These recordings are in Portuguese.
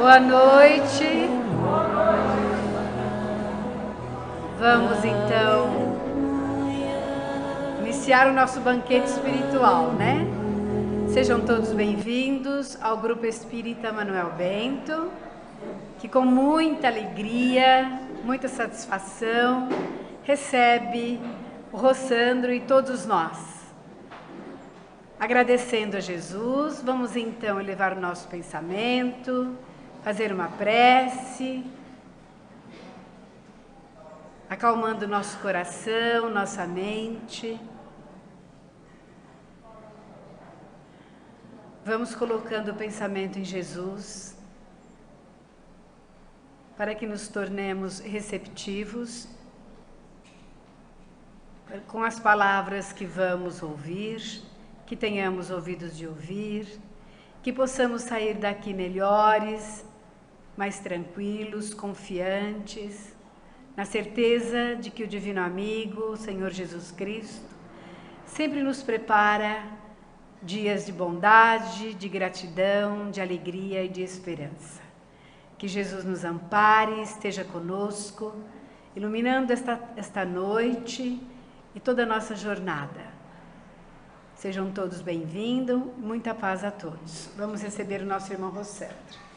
Boa noite. Vamos então iniciar o nosso banquete espiritual, né? Sejam todos bem-vindos ao Grupo Espírita Manuel Bento, que com muita alegria, muita satisfação, recebe o Rossandro e todos nós. Agradecendo a Jesus, vamos então elevar o nosso pensamento, fazer uma prece, acalmando nosso coração, nossa mente. Vamos colocando o pensamento em Jesus, para que nos tornemos receptivos com as palavras que vamos ouvir, que tenhamos ouvidos de ouvir, que possamos sair daqui melhores, mais tranquilos, confiantes, na certeza de que o Divino Amigo, o Senhor Jesus Cristo, sempre nos prepara dias de bondade, de gratidão, de alegria e de esperança. Que Jesus nos ampare, esteja conosco, iluminando esta noite e toda a nossa jornada. Sejam todos bem-vindos, muita paz a todos. Vamos receber o nosso irmão Rossandro.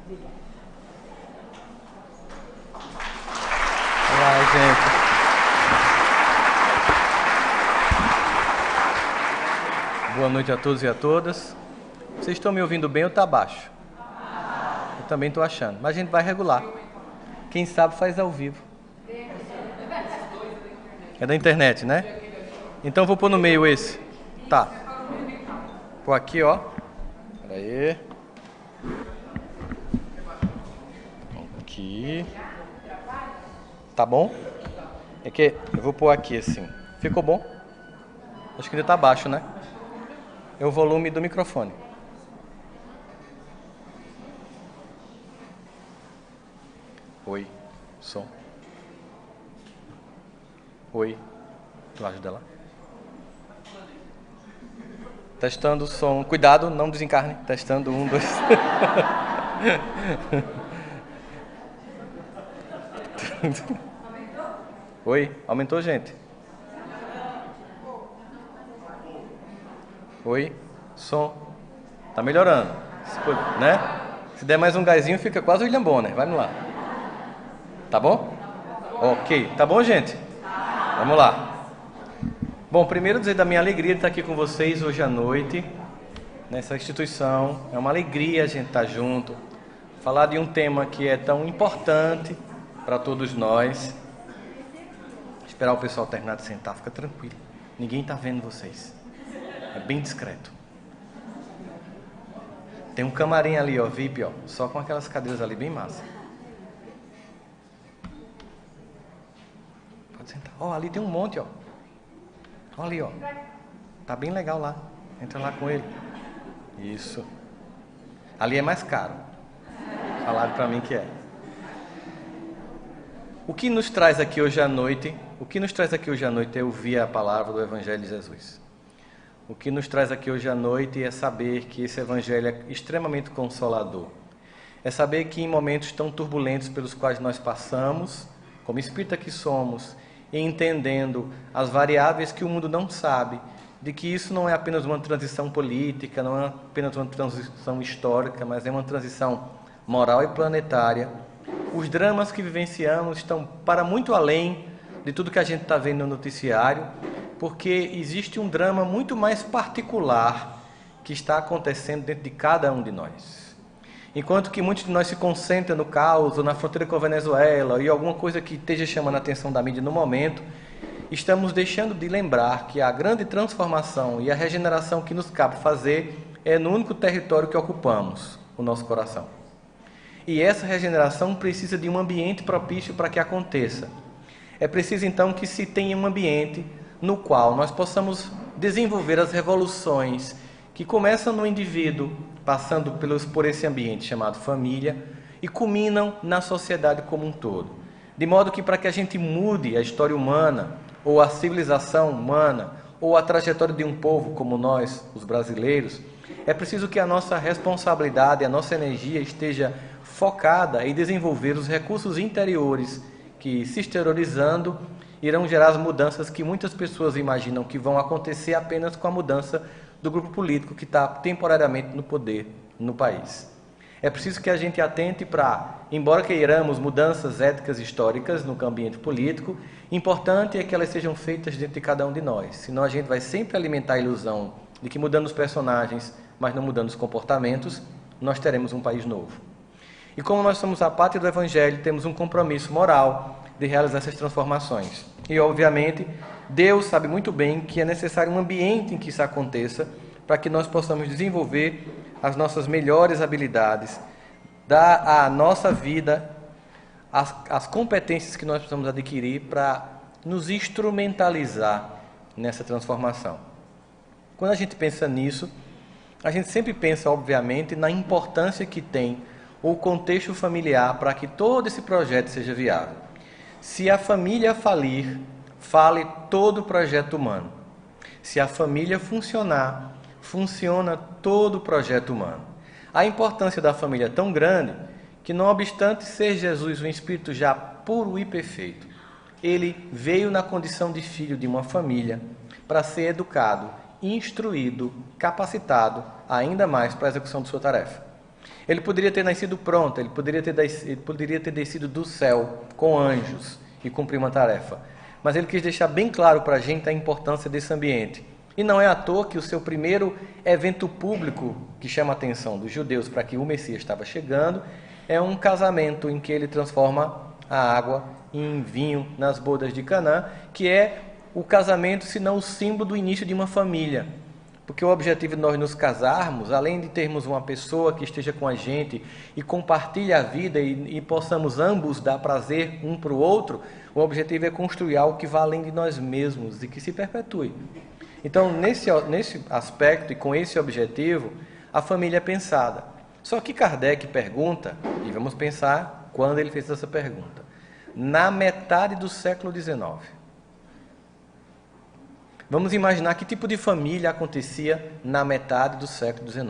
Obrigada. Olá, gente. Boa noite a todos e a todas. Vocês estão me ouvindo bem ou está baixo? Eu também estou achando, mas a gente vai regular. Quem sabe faz ao vivo. É da internet, né? Então vou pôr no meio esse. Tá. Pôr aqui, ó. Espera aí. Aqui. Tá bom? É que eu vou pôr aqui assim. Ficou bom? Acho que ainda tá baixo, né? É o volume do microfone. Oi, som. Oi, tu ajuda lá? Testando o som. Cuidado, não desencarne. Testando, 1, 2. Oi, aumentou, gente? Oi, som. Tá melhorando, né? Se der mais um gásinho, fica quase o William Bonner. Vamos lá. Tá bom? Ok, tá bom, gente? Vamos lá. Bom, primeiro dizer da minha alegria de estar aqui com vocês hoje à noite, nessa instituição. É uma alegria a gente estar junto, falar de um tema que é tão importante para todos nós. Esperar o pessoal terminar de sentar, fica tranquilo. Ninguém está vendo vocês. É bem discreto. Tem um camarim ali, ó, VIP, ó, só com aquelas cadeiras ali bem massa. Ó, ali tem um monte, ó. Ó ali, ó. Tá bem legal lá. Entra lá com ele. Isso. Ali é mais caro. Falaram pra mim que é. O que nos traz aqui hoje à noite? O que nos traz aqui hoje à noite é ouvir a palavra do Evangelho de Jesus. O que nos traz aqui hoje à noite é saber que esse Evangelho é extremamente consolador. É saber que em momentos tão turbulentos pelos quais nós passamos, como espírita que somos, e entendendo as variáveis que o mundo não sabe, de que isso não é apenas uma transição política, não é apenas uma transição histórica, mas é uma transição moral e planetária. Os dramas que vivenciamos estão para muito além de tudo que a gente está vendo no noticiário, porque existe um drama muito mais particular que está acontecendo dentro de cada um de nós. Enquanto que muitos de nós se concentram no caos, ou na fronteira com a Venezuela, e alguma coisa que esteja chamando a atenção da mídia no momento, estamos deixando de lembrar que a grande transformação e a regeneração que nos cabe fazer é no único território que ocupamos, o nosso coração. E essa regeneração precisa de um ambiente propício para que aconteça. É preciso, então, que se tenha um ambiente no qual nós possamos desenvolver as revoluções que começam no indivíduo, passando por esse ambiente chamado família, e culminam na sociedade como um todo. De modo que para que a gente mude a história humana, ou a civilização humana, ou a trajetória de um povo como nós, os brasileiros, é preciso que a nossa responsabilidade, a nossa energia esteja focada em desenvolver os recursos interiores que, se exteriorizando, irão gerar as mudanças que muitas pessoas imaginam que vão acontecer apenas com a mudança do grupo político que está temporariamente no poder no país. É preciso que a gente atente para, embora queiramos mudanças éticas e históricas no ambiente político, importante é que elas sejam feitas dentro de cada um de nós. Senão a gente vai sempre alimentar a ilusão de que mudando os personagens, mas não mudando os comportamentos, nós teremos um país novo. E como nós somos a pátria do Evangelho, temos um compromisso moral de realizar essas transformações. E, obviamente, Deus sabe muito bem que é necessário um ambiente em que isso aconteça para que nós possamos desenvolver as nossas melhores habilidades, dar à nossa vida as competências que nós precisamos adquirir para nos instrumentalizar nessa transformação. Quando a gente pensa nisso, a gente sempre pensa, obviamente, na importância que tem o contexto familiar para que todo esse projeto seja viável. Se a família falir, fale todo o projeto humano. Se a família funcionar, funciona todo o projeto humano. A importância da família é tão grande que, não obstante ser Jesus um espírito já puro e perfeito, ele veio na condição de filho de uma família para ser educado, instruído, capacitado ainda mais para a execução de sua tarefa. Ele poderia ter nascido pronto, ele poderia ter descido do céu com anjos e cumprir uma tarefa. Mas ele quis deixar bem claro para a gente a importância desse ambiente. E não é à toa que o seu primeiro evento público que chama a atenção dos judeus para que o Messias estava chegando é um casamento em que ele transforma a água em vinho nas bodas de Canaã, que é o casamento, se não o símbolo do início de uma família. Porque o objetivo de nós nos casarmos, além de termos uma pessoa que esteja com a gente e compartilhe a vida e possamos ambos dar prazer um para o outro, o objetivo é construir algo que vá além de nós mesmos e que se perpetue. Então, nesse aspecto e com esse objetivo, a família é pensada. Só que Kardec pergunta, e vamos pensar quando ele fez essa pergunta, na metade do século XIX. Vamos imaginar que tipo de família acontecia na metade do século XIX.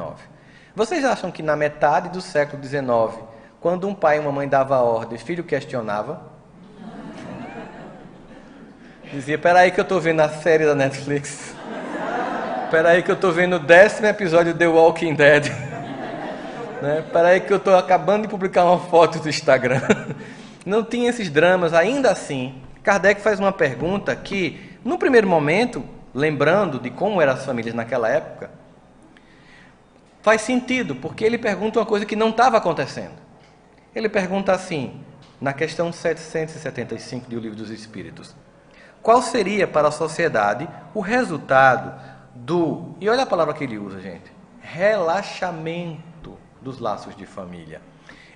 Vocês acham que na metade do século XIX, quando um pai e uma mãe davam ordem, o filho questionava? Dizia, espera aí que eu estou vendo a série da Netflix. Espera aí que eu estou vendo o 10º episódio de The Walking Dead. Né? Espera aí que eu estou acabando de publicar uma foto do Instagram. Não tinha esses dramas. Ainda assim, Kardec faz uma pergunta que, no primeiro momento, lembrando de como eram as famílias naquela época, faz sentido, porque ele pergunta uma coisa que não estava acontecendo. Ele pergunta assim, na questão 775 do Livro dos Espíritos: qual seria para a sociedade o resultado do... E olha a palavra que ele usa, gente. Relaxamento dos laços de família.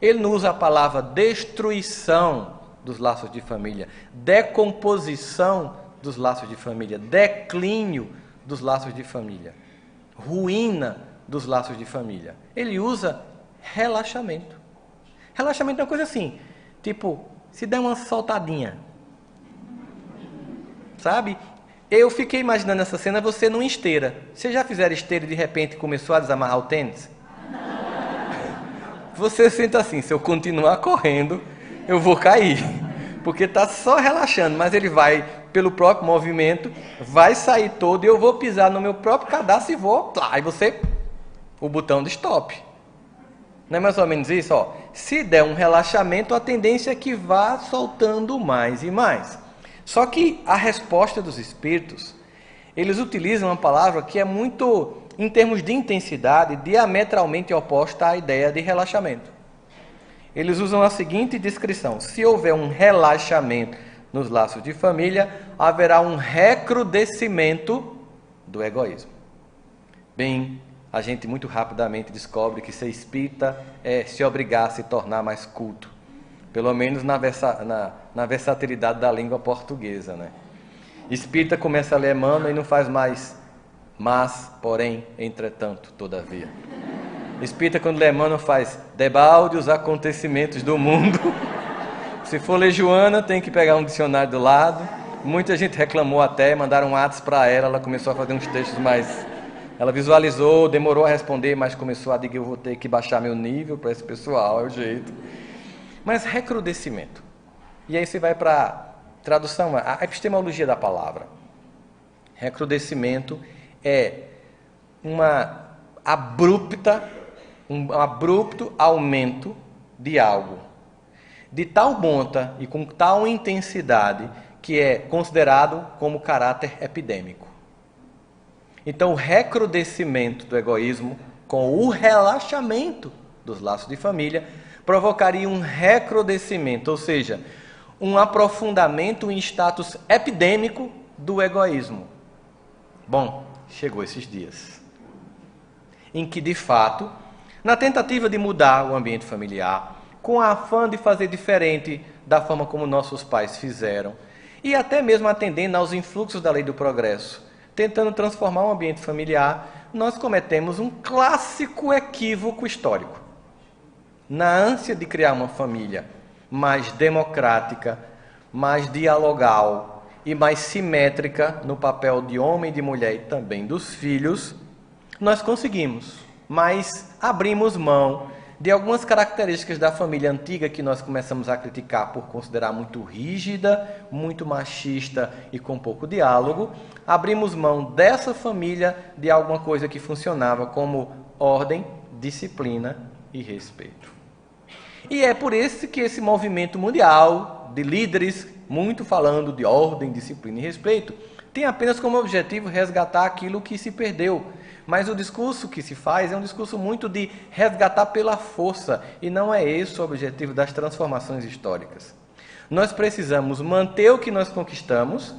Ele não usa a palavra destruição dos laços de família, decomposição dos laços de família, declínio dos laços de família, ruína dos laços de família. Ele usa relaxamento. Relaxamento é uma coisa assim, tipo, se der uma soltadinha, sabe? Eu fiquei imaginando essa cena, você numa esteira. Vocês já fizeram esteira e de repente começou a desamarrar o tênis? Você sente assim, se eu continuar correndo, eu vou cair. Porque está só relaxando, mas ele vai, pelo próprio movimento, vai sair todo e eu vou pisar no meu próprio cadastro e vou... Aí você... O botão de stop. Não é mais ou menos isso? Ó, se der um relaxamento, a tendência é que vá soltando mais e mais. Só que a resposta dos espíritos, eles utilizam uma palavra que é muito, em termos de intensidade, diametralmente oposta à ideia de relaxamento. Eles usam a seguinte descrição: se houver um relaxamento nos laços de família, haverá um recrudescimento do egoísmo. Bem, a gente muito rapidamente descobre que ser espírita é se obrigar a se tornar mais culto. Pelo menos na versatilidade da língua portuguesa, né? Espírita começa a ler Emmanuel e não faz mais mas, porém, entretanto, todavia. Espírita, quando lê Emmanuel, faz debalde os acontecimentos do mundo. Se for ler Joana, tem que pegar um dicionário do lado. Muita gente reclamou até, mandaram um WhatsApp para ela começou a fazer uns textos mais... Ela visualizou, demorou a responder, mas começou a dizer que eu vou ter que baixar meu nível para esse pessoal, é o jeito. Mas recrudescimento. E aí você vai para a tradução, a epistemologia da palavra. Recrudescimento é um abrupto aumento de algo, de tal monta e com tal intensidade que é considerado como caráter epidêmico. Então, o recrudescimento do egoísmo com o relaxamento dos laços de família provocaria um recrudescimento, ou seja, um aprofundamento em status epidêmico do egoísmo. Bom, chegou esses dias em que, de fato, na tentativa de mudar o ambiente familiar, com a afã de fazer diferente da forma como nossos pais fizeram, e até mesmo atendendo aos influxos da lei do progresso, tentando transformar o ambiente familiar, nós cometemos um clássico equívoco histórico. Na ânsia de criar uma família mais democrática, mais dialogal e mais simétrica no papel de homem e de mulher e também dos filhos, nós conseguimos, mas abrimos mão de algumas características da família antiga que nós começamos a criticar por considerar muito rígida, muito machista e com pouco diálogo. Abrimos mão dessa família de alguma coisa que funcionava como ordem, disciplina e respeito. E é por isso que esse movimento mundial de líderes, muito falando de ordem, disciplina e respeito, tem apenas como objetivo resgatar aquilo que se perdeu. Mas o discurso que se faz é um discurso muito de resgatar pela força, e não é esse o objetivo das transformações históricas. Nós precisamos manter o que nós conquistamos,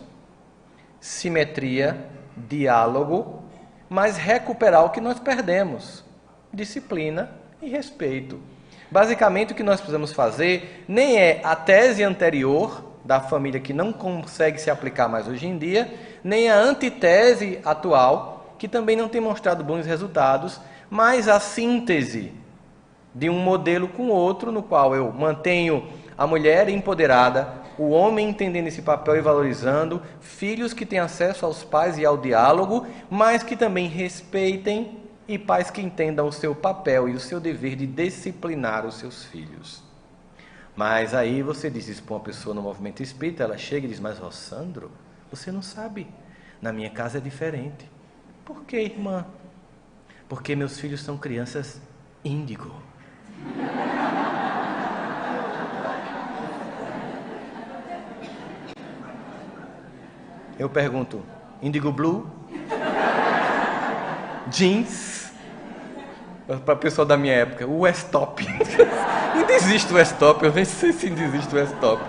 simetria, diálogo, mas recuperar o que nós perdemos, disciplina e respeito. Basicamente, o que nós precisamos fazer nem é a tese anterior da família que não consegue se aplicar mais hoje em dia, nem a antitese atual, que também não tem mostrado bons resultados, mas a síntese de um modelo com outro, no qual eu mantenho a mulher empoderada, o homem entendendo esse papel e valorizando, filhos que têm acesso aos pais e ao diálogo, mas que também respeitem, e pais que entendam o seu papel e o seu dever de disciplinar os seus filhos. Mas aí você diz isso para uma pessoa no movimento espírita, ela chega e diz, mas Rossandro, você não sabe, na minha casa é diferente. Por que, irmã? Porque meus filhos são crianças índigo. Eu pergunto, índigo blue? Jeans? Para o pessoal da minha época, o Westop. Ainda existe o Westop, eu nem sei se ainda existe o Westop.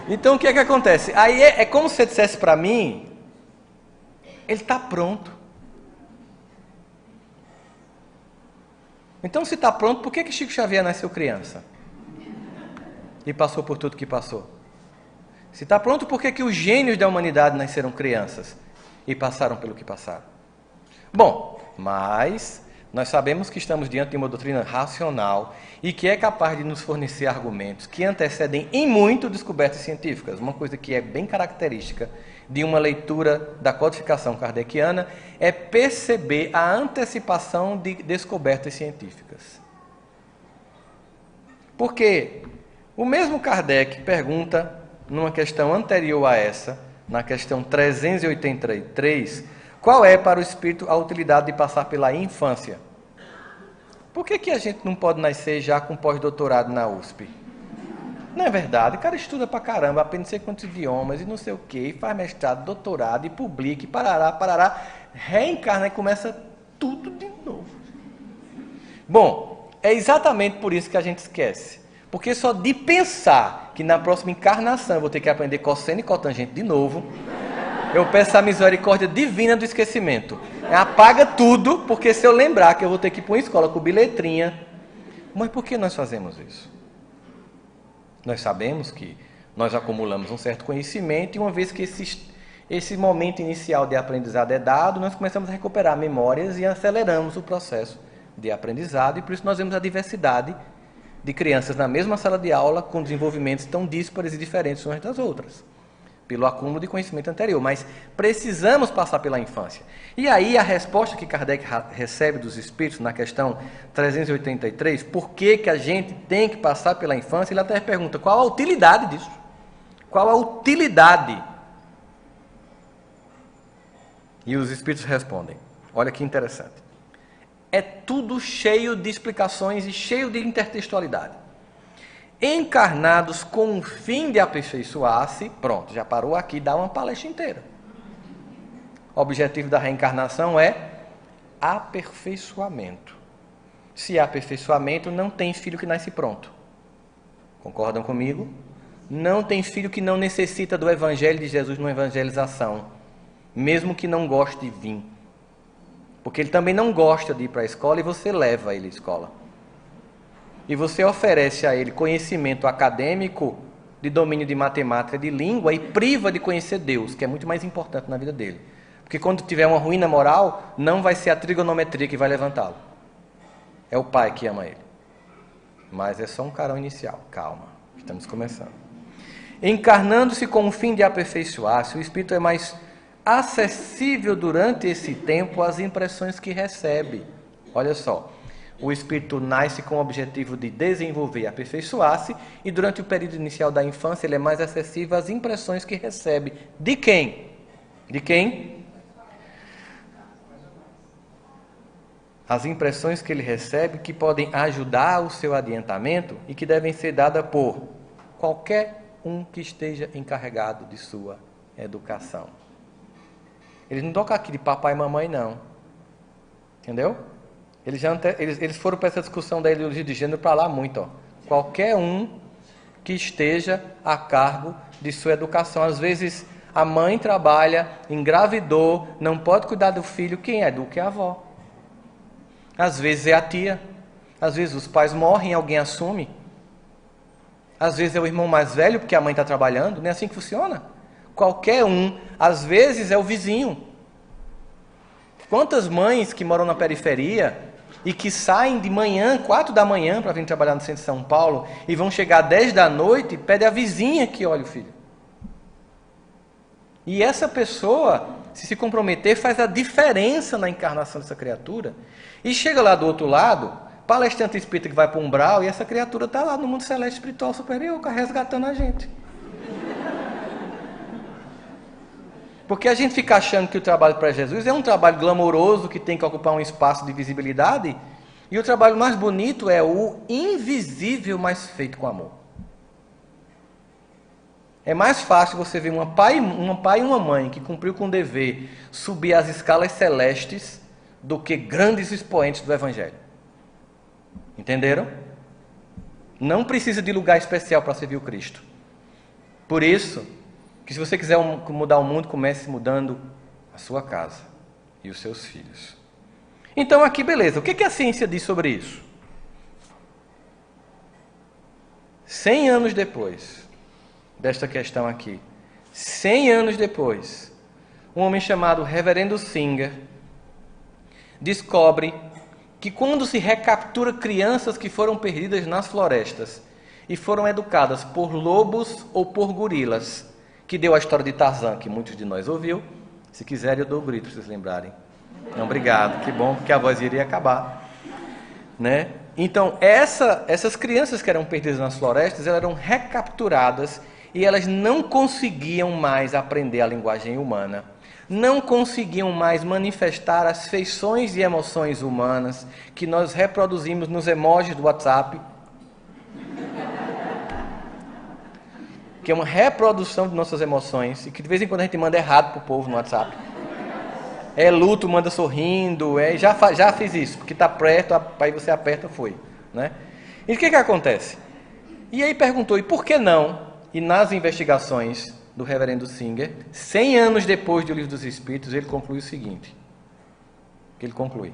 Então o que é que acontece? Aí é como se você dissesse para mim, ele está pronto. Então, se está pronto, por que Chico Xavier nasceu criança? E passou por tudo que passou? Se está pronto, por que os gênios da humanidade nasceram crianças? E passaram pelo que passaram? Bom, mas nós sabemos que estamos diante de uma doutrina racional e que é capaz de nos fornecer argumentos que antecedem em muito descobertas científicas. Uma coisa que é bem característica de uma leitura da codificação kardeciana é perceber a antecipação de descobertas científicas. Porque o mesmo Kardec pergunta, numa questão anterior a essa, na questão 383, qual é para o espírito a utilidade de passar pela infância? Por que a gente não pode nascer já com pós-doutorado na USP? Não é verdade? O cara estuda pra caramba, aprende não sei quantos idiomas e não sei o quê, faz mestrado, doutorado e publica e parará, reencarna e começa tudo de novo. Bom, é exatamente por isso que a gente esquece. Porque só de pensar que na próxima encarnação eu vou ter que aprender cosseno e cotangente de novo, eu peço a misericórdia divina do esquecimento. Apaga tudo, porque se eu lembrar que eu vou ter que ir para uma escola com biletrinha. Mas por que nós fazemos isso? Nós sabemos que nós acumulamos um certo conhecimento e uma vez que esse momento inicial de aprendizado é dado, nós começamos a recuperar memórias e aceleramos o processo de aprendizado e por isso nós vemos a diversidade de crianças na mesma sala de aula com desenvolvimentos tão díspares e diferentes umas das outras. pelo acúmulo de conhecimento anterior, mas precisamos passar pela infância. E aí a resposta que Kardec recebe dos espíritos na questão 383, por que a gente tem que passar pela infância, ele até pergunta, qual a utilidade disso? Qual a utilidade? E os espíritos respondem, olha que interessante, é tudo cheio de explicações e cheio de intertextualidade. Encarnados com o fim de aperfeiçoar-se, pronto, já parou aqui, dá uma palestra inteira. O objetivo da reencarnação é aperfeiçoamento. Se há aperfeiçoamento, não tem filho que nasce pronto. Concordam comigo? Não tem filho que não necessita do Evangelho de Jesus numa evangelização, mesmo que não goste de vir. Porque ele também não gosta de ir para a escola e você leva ele à escola. E você oferece a ele conhecimento acadêmico de domínio de matemática, de língua, e priva de conhecer Deus, que é muito mais importante na vida dele. Porque quando tiver uma ruína moral, não vai ser a trigonometria que vai levantá-lo. É o pai que ama ele. Mas é só um carão inicial. Calma, estamos começando. Encarnando-se com o fim de aperfeiçoar-se, o espírito é mais acessível durante esse tempo às impressões que recebe. Olha só. O espírito nasce com o objetivo de desenvolver e aperfeiçoar-se, e durante o período inicial da infância ele é mais acessível às impressões que recebe. De quem? De quem? As impressões que ele recebe que podem ajudar o seu adiantamento e que devem ser dadas por qualquer um que esteja encarregado de sua educação. Eles não tocam aqui de papai e mamãe, não. Entendeu? Eles foram para essa discussão da ideologia de gênero para lá muito. Ó. Qualquer um que esteja a cargo de sua educação. Às vezes a mãe trabalha, engravidou, não pode cuidar do filho, quem educa é a avó. Às vezes é a tia. Às vezes os pais morrem e alguém assume. Às vezes é o irmão mais velho, porque a mãe está trabalhando. Não é assim que funciona? Qualquer um, às vezes é o vizinho. Quantas mães que moram na periferia e que saem de manhã, 4 da manhã, para vir trabalhar no centro de São Paulo, e vão chegar 10 da noite e pede a vizinha que olhe o filho. E essa pessoa, se comprometer, faz a diferença na encarnação dessa criatura. E chega lá do outro lado, palestrante espírita que vai para o umbral, e essa criatura está lá no mundo celeste espiritual superior, resgatando a gente. Porque a gente fica achando que o trabalho para Jesus é um trabalho glamouroso que tem que ocupar um espaço de visibilidade, e o trabalho mais bonito é o invisível, mas feito com amor. É mais fácil você ver um pai e uma mãe que cumpriu com o dever subir as escalas celestes do que grandes expoentes do Evangelho. Entenderam? Não precisa de lugar especial para servir o Cristo. Por isso, que se você quiser mudar o mundo, comece mudando a sua casa e os seus filhos. Então aqui, beleza, o que a ciência diz sobre isso? 100 anos depois desta questão aqui, 100 anos depois, um homem chamado Reverendo Singer descobre que quando se recaptura crianças que foram perdidas nas florestas e foram educadas por lobos ou por gorilas, que deu a história de Tarzan, que muitos de nós ouviu. Se quiserem, eu dou o grito, para vocês lembrarem. Não, obrigado, que bom, porque a voz iria acabar. Né? Então, essas crianças que eram perdidas nas florestas, elas eram recapturadas e elas não conseguiam mais aprender a linguagem humana. Não conseguiam mais manifestar as feições e emoções humanas que nós reproduzimos nos emojis do WhatsApp, que é uma reprodução de nossas emoções, e que de vez em quando a gente manda errado para o povo no WhatsApp. É luto, manda sorrindo, já fiz isso, porque está perto, aí você aperta, foi. Né? E o que acontece? E aí perguntou, e por que não? E nas investigações do Reverendo Singer, 100 anos depois do Livro dos Espíritos, ele conclui o seguinte, que ele conclui: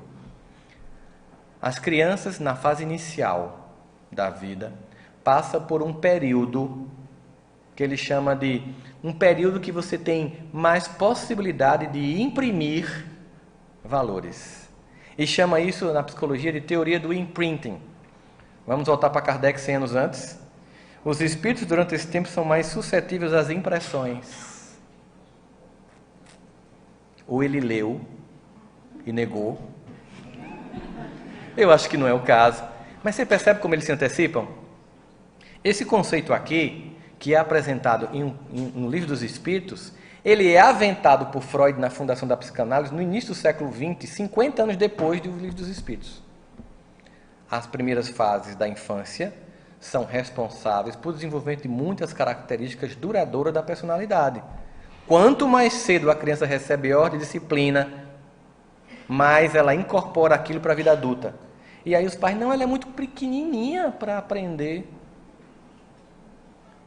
as crianças, na fase inicial da vida, passam por um período que ele chama de um período que você tem mais possibilidade de imprimir valores. E chama isso, na psicologia, de teoria do imprinting. Vamos voltar para Kardec 100 anos antes. Os espíritos, durante esse tempo, são mais suscetíveis às impressões. ou ele leu e negou. Eu acho que não é o caso. Mas você percebe como eles se antecipam? Esse conceito aqui, que é apresentado no Livro dos Espíritos, ele é aventado por Freud na fundação da psicanálise no início do século XX, 50 anos depois do Livro dos Espíritos. As primeiras fases da infância são responsáveis por desenvolvimento de muitas características duradouras da personalidade. Quanto mais cedo a criança recebe ordem e disciplina, mais ela incorpora aquilo para a vida adulta. E aí os pais, não, ela é muito pequenininha para aprender.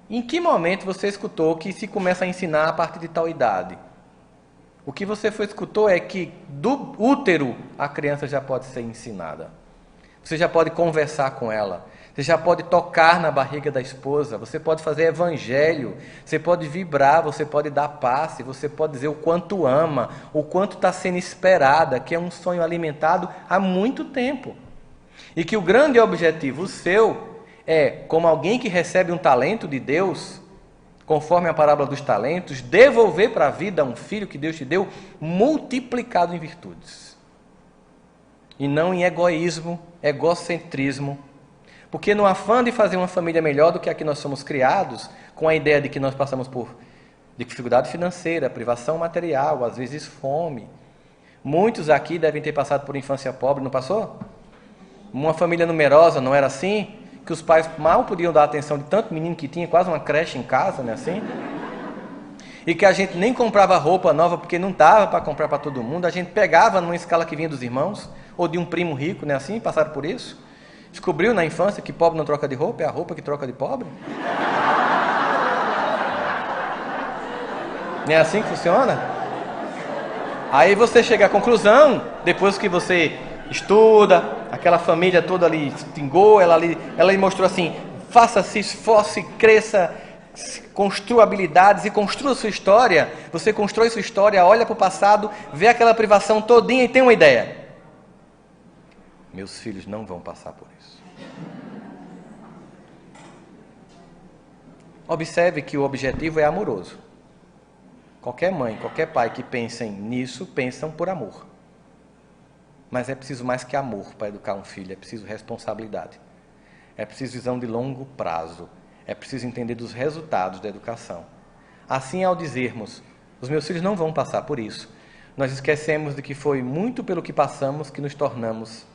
Em que momento você escutou que se começa a ensinar a partir de tal idade? O que você escutou é que do útero a criança já pode ser ensinada. Você já pode conversar com ela. Você já pode tocar na barriga da esposa. Você pode fazer evangelho. Você pode vibrar, você pode dar passe. Você pode dizer o quanto ama, o quanto está sendo esperada, que é um sonho alimentado há muito tempo. E que o grande objetivo seu é, como alguém que recebe um talento de Deus, conforme a parábola dos talentos, devolver para a vida um filho que Deus te deu, multiplicado em virtudes. E não em egoísmo, egocentrismo. Porque no afã de fazer uma família melhor do que a que nós somos criados, com a ideia de que nós passamos por dificuldade financeira, privação material, às vezes fome. Muitos aqui devem ter passado por infância pobre, não passou? Uma família numerosa, não era assim? Que os pais mal podiam dar atenção de tanto menino que tinha, quase uma creche em casa, não é assim? E que a gente nem comprava roupa nova porque não dava para comprar para todo mundo. A gente pegava numa escala que vinha dos irmãos, ou de um primo rico, não é assim? Passaram por isso. Descobriu na infância que pobre não troca de roupa, é a roupa que troca de pobre. Não é assim que funciona? Aí você chega à conclusão, depois que você estuda, aquela família toda ali extingou, ela lhe mostrou assim, faça-se, esforce, cresça, construa habilidades e construa sua história. Você constrói sua história, olha para o passado, vê aquela privação todinha e tem uma ideia. Meus filhos não vão passar por isso. Observe que o objetivo é amoroso. Qualquer mãe, qualquer pai que pensem nisso, pensam por amor. Mas é preciso mais que amor para educar um filho, é preciso responsabilidade. É preciso visão de longo prazo. É preciso entender dos resultados da educação. Assim, ao dizermos, os meus filhos não vão passar por isso, nós esquecemos de que foi muito pelo que passamos que nos tornamos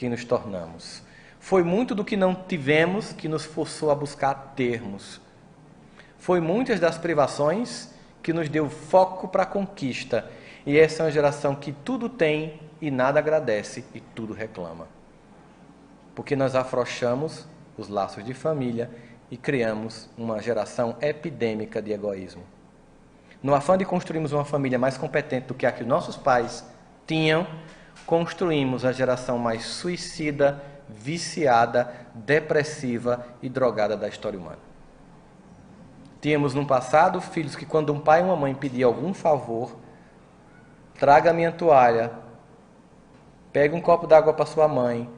quem nos tornamos. Foi muito do que não tivemos que nos forçou a buscar termos. Foi muitas das privações que nos deu foco para a conquista. E essa é uma geração que tudo tem e nada agradece e tudo reclama. Porque nós afrouxamos os laços de família e criamos uma geração epidêmica de egoísmo. No afã de construirmos uma família mais competente do que a que nossos pais tinham, construímos a geração mais suicida, viciada, depressiva e drogada da história humana. Tínhamos no passado filhos que quando um pai e uma mãe pediam algum favor, traga a minha toalha, pega um copo d'água para sua mãe,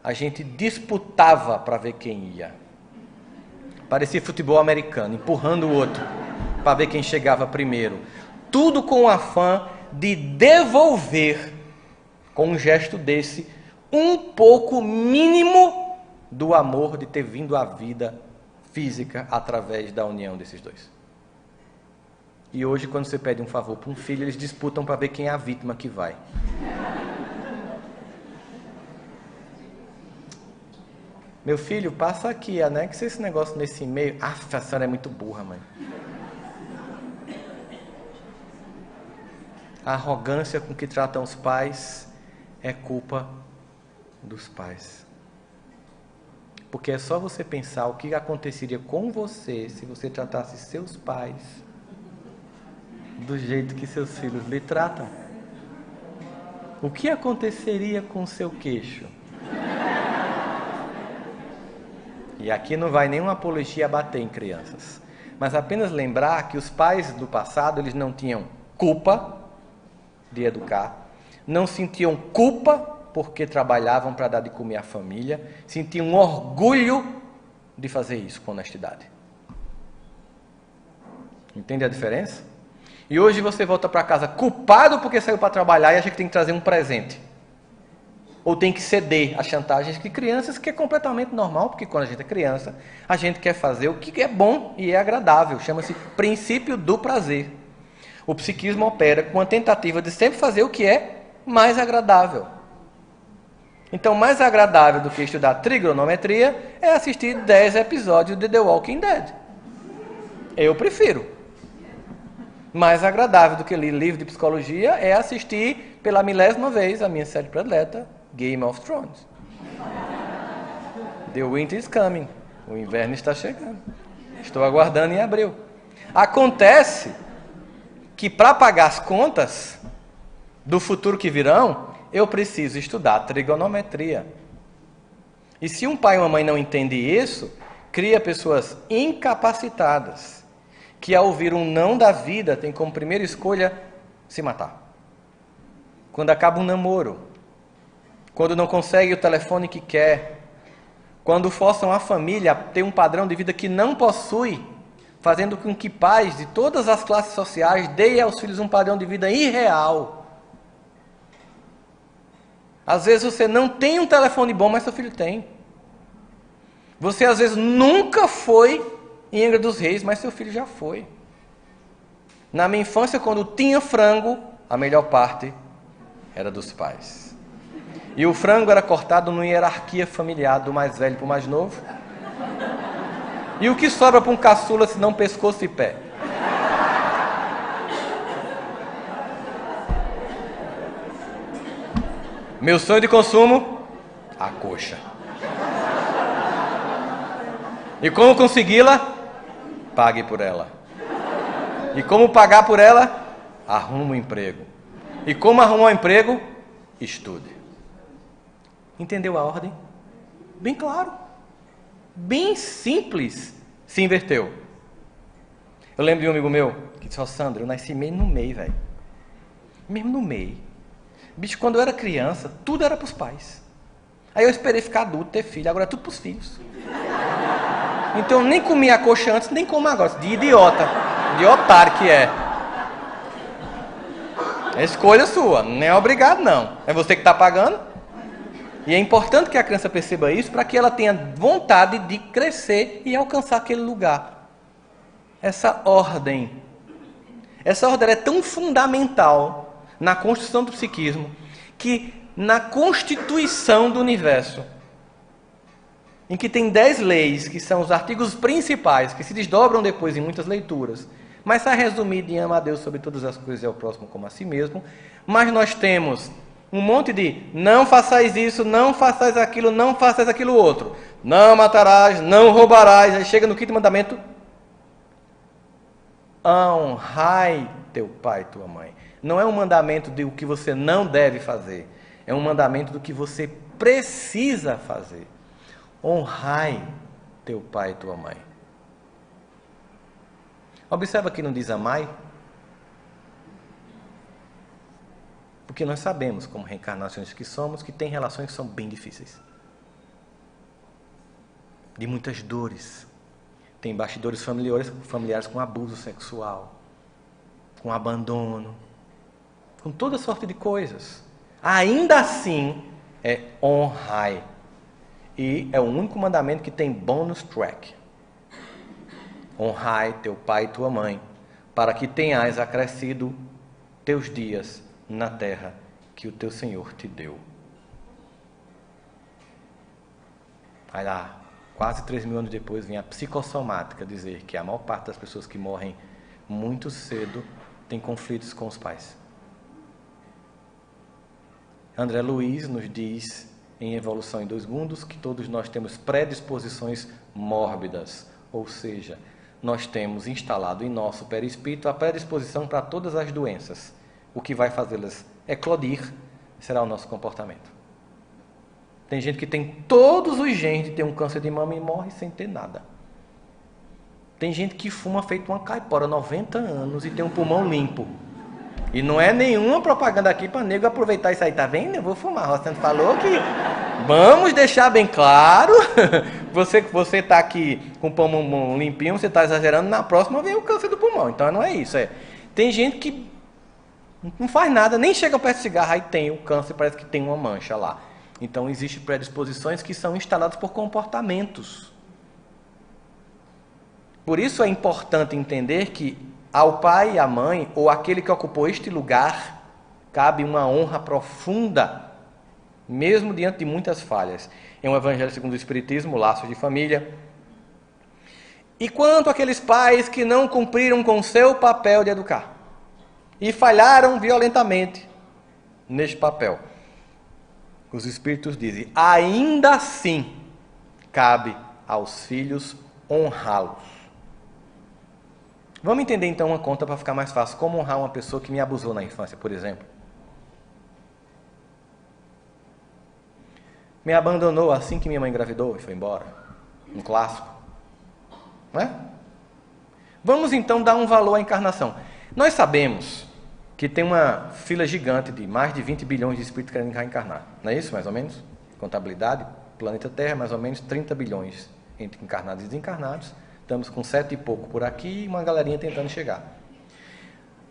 a gente disputava para ver quem ia. Parecia futebol americano, empurrando o outro para ver quem chegava primeiro. Tudo com o afã de devolver, com um gesto desse, um pouco mínimo do amor de ter vindo à vida física através da união desses dois. E hoje, quando você pede um favor para um filho, eles disputam para ver quem é a vítima que vai. Meu filho, passa aqui, anexa esse negócio nesse e-mail. Ah, a senhora é muito burra, mãe. A arrogância com que tratam os pais é culpa dos pais. Porque é só você pensar o que aconteceria com você se você tratasse seus pais do jeito que seus filhos lhe tratam. O que aconteceria com o seu queixo? E aqui não vai nenhuma apologia a bater em crianças, mas apenas lembrar que os pais do passado, eles não tinham culpa de educar, não sentiam culpa porque trabalhavam para dar de comer à família, sentiam orgulho de fazer isso com honestidade. Entende a diferença? E hoje você volta para casa culpado porque saiu para trabalhar e acha que tem que trazer um presente. Ou tem que ceder às chantagens de crianças, que é completamente normal, porque quando a gente é criança, a gente quer fazer o que é bom e é agradável. Chama-se princípio do prazer. O psiquismo opera com a tentativa de sempre fazer o que é mais agradável. Então, mais agradável do que estudar trigonometria é assistir 10 episódios de The Walking Dead. Eu prefiro. Mais agradável do que ler livro de psicologia é assistir pela 1000ª vez a minha série predileta, Game of Thrones. The winter is coming. O inverno está chegando. Estou aguardando em abril. Acontece que para pagar as contas do futuro que virão, eu preciso estudar trigonometria. E se um pai e uma mãe não entendem isso, cria pessoas incapacitadas, que ao ouvir um não da vida, tem como primeira escolha se matar. Quando acaba um namoro, quando não consegue o telefone que quer, quando forçam a família a ter um padrão de vida que não possui, fazendo com que pais de todas as classes sociais deem aos filhos um padrão de vida irreal. Às vezes você não tem um telefone bom, mas seu filho tem. Você às vezes nunca foi em Angra dos Reis, mas seu filho já foi. Na minha infância, quando tinha frango, a melhor parte era dos pais. E o frango era cortado numa hierarquia familiar, do mais velho para o mais novo. E o que sobra para um caçula, se não pescoço e pé? Meu sonho de consumo? A coxa. E como consegui-la? Pague por ela. E como pagar por ela? Arruma um emprego. E como arrumar um emprego? Estude. Entendeu a ordem? Bem claro. Bem simples. Se inverteu. Eu lembro de um amigo meu que disse: Sandro, eu nasci meio no meio, velho. Mesmo no meio. Bicho, quando eu era criança, tudo era pros pais. Aí eu esperei ficar adulto, ter filho, agora é tudo pros filhos. Então eu nem comia a coxa antes, nem como agora. De idiota. De otário que é. É escolha sua, não é obrigado não. É você que está pagando. E é importante que a criança perceba isso para que ela tenha vontade de crescer e alcançar aquele lugar. Essa ordem é tão fundamental na construção do psiquismo, que na constituição do universo, em que tem 10 leis, que são os artigos principais, que se desdobram depois em muitas leituras, mas está resumido em ama a Deus sobre todas as coisas e ao próximo como a si mesmo, mas nós temos um monte de não façais isso, não façais aquilo, não façais aquilo outro, não matarás, não roubarás, aí chega no 5º mandamento: honrai teu pai e tua mãe. Não é um mandamento de o que você não deve fazer, é um mandamento do que você precisa fazer. Honrai teu pai e tua mãe. Observa que não diz amai, porque nós sabemos, como reencarnações que somos, que tem relações que são bem difíceis, de muitas dores. Tem bastidores familiares com abuso sexual, com abandono, com toda sorte de coisas. Ainda assim, é honrai. E é o único mandamento que tem bônus track. Honrai teu pai e tua mãe, para que tenhais acrescido teus dias na terra que o teu Senhor te deu. Aí lá, quase 3.000 anos depois, vem a psicossomática dizer que a maior parte das pessoas que morrem muito cedo tem conflitos com os pais. André Luiz nos diz, em Evolução em 2 Mundos, que todos nós temos predisposições mórbidas, ou seja, nós temos instalado em nosso perispírito a predisposição para todas as doenças. O que vai fazê-las eclodir será o nosso comportamento. Tem gente que tem todos os genes de ter um câncer de mama e morre sem ter nada. Tem gente que fuma feito uma caipora, 90 anos, e tem um pulmão limpo. E não é nenhuma propaganda aqui para nego aproveitar isso aí, tá vendo? Eu vou fumar. O Rostando falou que vamos deixar bem claro. Você tá aqui com o pulmão limpinho, você está exagerando, na próxima vem o câncer do pulmão. Então não é isso. Tem gente que não faz nada, nem chega perto de cigarro, aí tem o câncer, parece que tem uma mancha lá. Então, existem predisposições que são instaladas por comportamentos. Por isso é importante entender que ao pai e à mãe, ou aquele que ocupou este lugar, cabe uma honra profunda, mesmo diante de muitas falhas. Em um Evangelho segundo o Espiritismo, Laços de Família. E quanto àqueles pais que não cumpriram com seu papel de educar e falharam violentamente neste papel, os Espíritos dizem, ainda assim cabe aos filhos honrá-los. Vamos entender então uma conta para ficar mais fácil. Como honrar uma pessoa que me abusou na infância, por exemplo? Me abandonou assim que minha mãe engravidou e foi embora. Um clássico. Não é? Vamos então dar um valor à encarnação. Nós sabemos que tem uma fila gigante de mais de 20 bilhões de espíritos querendo reencarnar. Não é isso, mais ou menos? Contabilidade, planeta Terra, mais ou menos 30 bilhões entre encarnados e desencarnados. Estamos com 7 e pouco por aqui e uma galerinha tentando chegar.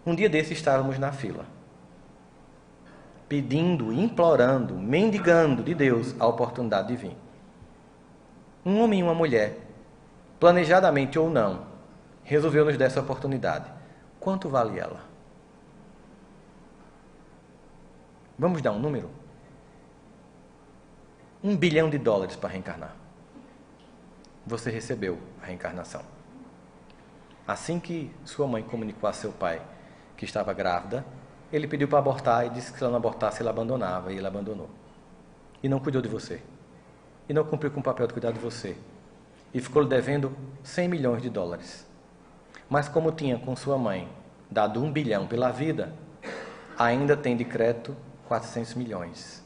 Um dia desses estávamos na fila, pedindo, implorando, mendigando de Deus a oportunidade de vir. Um homem e uma mulher, planejadamente ou não, resolveu nos dar essa oportunidade. Quanto vale ela? Vamos dar um número? $1 bilhão para reencarnar. Você recebeu a reencarnação. Assim que sua mãe comunicou a seu pai que estava grávida, ele pediu para abortar e disse que se ela não abortasse, ele abandonava, e ele abandonou. E não cuidou de você. E não cumpriu com o papel de cuidar de você. E ficou lhe devendo $100 milhões. Mas como tinha com sua mãe dado 1 bilhão pela vida, ainda tem de crédito 400 milhões.